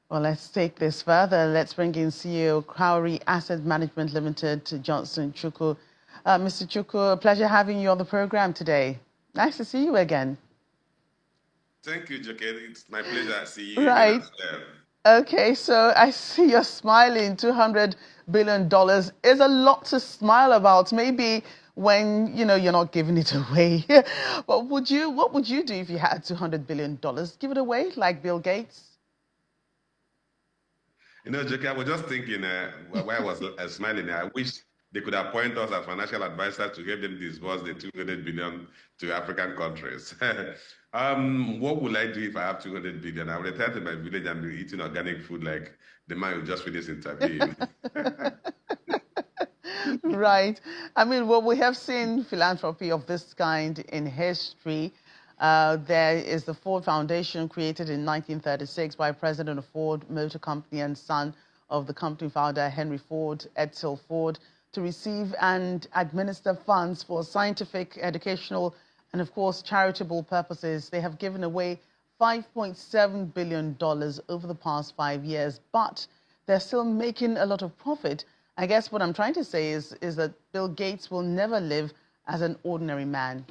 Well, let's take this further. Let's bring in CEO Cowrie Asset Management Limited, Johnson Chukwu. Mr. Chukwu, a pleasure having you on the program today. Nice to see you again. Thank you, Joke. It's my pleasure to see you again Right. as well. Okay, so I see you're smiling. $200 billion is a lot to smile about. Maybe when, you're not giving it away. But what would you do if you had $200 billion? Give it away like Bill Gates? Joke, I was just thinking while I was smiling, I wish they could appoint us as financial advisors to help them disburse the 200 billion to African countries. What would I do if I have 200 billion? I would return to my village and be eating organic food like the man who just finished interviewing. Right. I mean, well, we have seen philanthropy of this kind in history. There is the Ford Foundation, created in 1936 by President of Ford Motor Company and son of the company founder Henry Ford, Edsel Ford, to receive and administer funds for scientific, educational, and of course, charitable purposes. They have given away $5.7 billion over the past 5 years, but they're still making a lot of profit. I guess what I'm trying to say is that Bill Gates will never live as an ordinary man.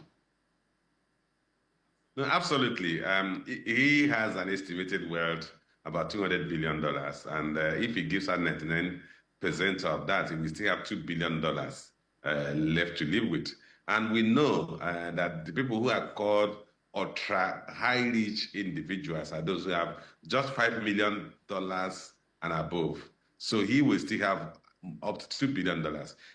No, absolutely. He has an estimated wealth about $200 billion, and if he gives out 99% of that, he will still have $2 billion left to live with. And we know that the people who are called ultra high rich individuals are those who have just $5 million and above. So he will still have up to $2 billion.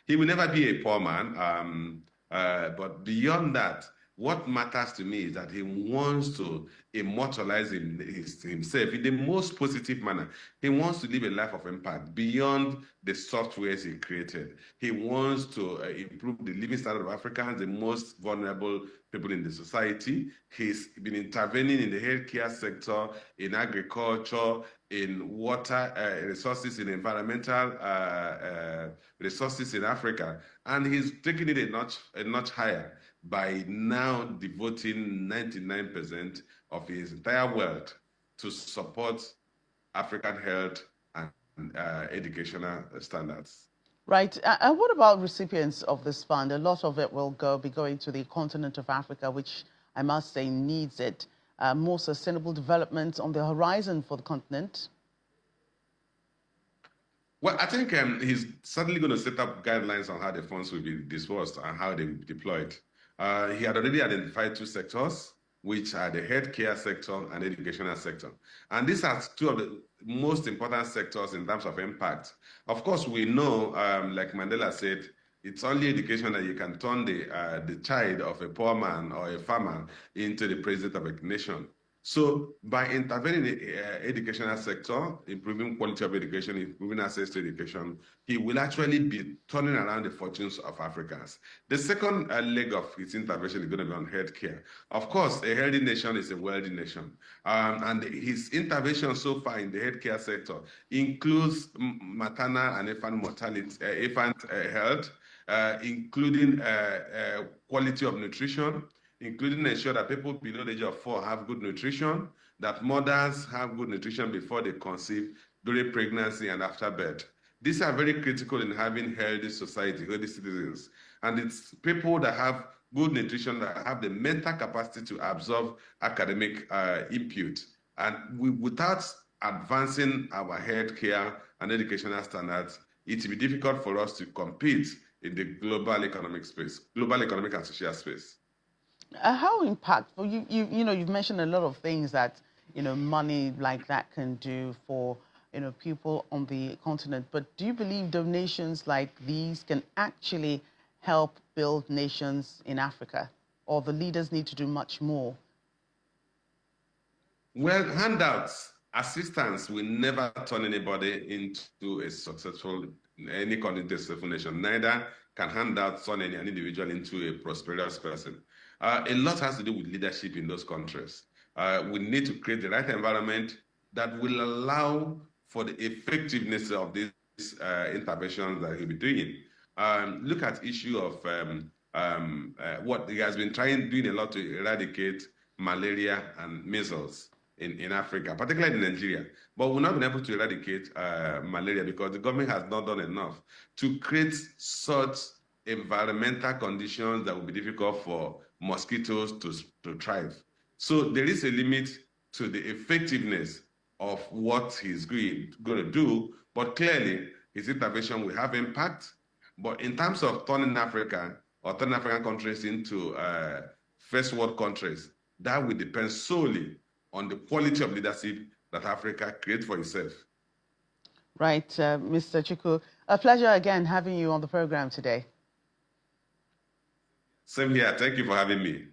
He will never be a poor man. But beyond that, what matters to me is that he wants to immortalize himself in the most positive manner. He wants to live a life of impact beyond the softwares he created. He wants to improve the living standard of Africans, the most vulnerable people in the society. He's been intervening in the healthcare sector, in agriculture, in water resources, in environmental resources in Africa. And he's taking it a notch higher by now devoting 99% of his entire wealth to support African health and educational standards. Right. And what about recipients of this fund? A lot of it will be going to the continent of Africa, which I must say needs it. More sustainable development on the horizon for the continent. Well, I think he's certainly going to set up guidelines on how the funds will be disbursed and how they will be deployed. He had already identified two sectors, which are the healthcare sector and educational sector. And these are two of the most important sectors in terms of impact. Of course, we know, like Mandela said, it's only education that you can turn the child of a poor man or a farmer into the president of a nation. So by intervening in the educational sector, improving quality of education, improving access to education, he will actually be turning around the fortunes of Africans. The second leg of his intervention is going to be on healthcare. Of course, a healthy nation is a wealthy nation. And his intervention so far in the healthcare sector includes maternal and infant mortality, infant health, including quality of nutrition, including ensure that people below the age of 4 have good nutrition, that mothers have good nutrition before they conceive, during pregnancy, and after birth. These are very critical in having healthy society, healthy citizens. And it's people that have good nutrition, that have the mental capacity to absorb academic input. And without advancing our healthcare and educational standards, it will be difficult for us to compete in the global economic space, global economic and social space. How impactful? You've mentioned a lot of things that money like that can do for people on the continent. But do you believe donations like these can actually help build nations in Africa, or the leaders need to do much more? Well, handouts, assistance will never turn anybody into any country into a successful nation. Neither can handouts turn an individual into a prosperous person. A lot has to do with leadership in those countries. We need to create the right environment that will allow for the effectiveness of these interventions that he'll be doing. Look at issue of what he has been doing a lot to eradicate malaria and measles in Africa, particularly in Nigeria. But we've not been able to eradicate malaria because the government has not done enough to create such environmental conditions that will be difficult for mosquitoes to thrive. So there is a limit to the effectiveness of what he's going to do, but clearly his intervention will have impact. But in terms of turning Africa or turning African countries into first world countries, that will depend solely on the quality of leadership that Africa creates for itself. Right, Mr. Chukwu. A pleasure again having you on the program today. Same here. Thank you for having me.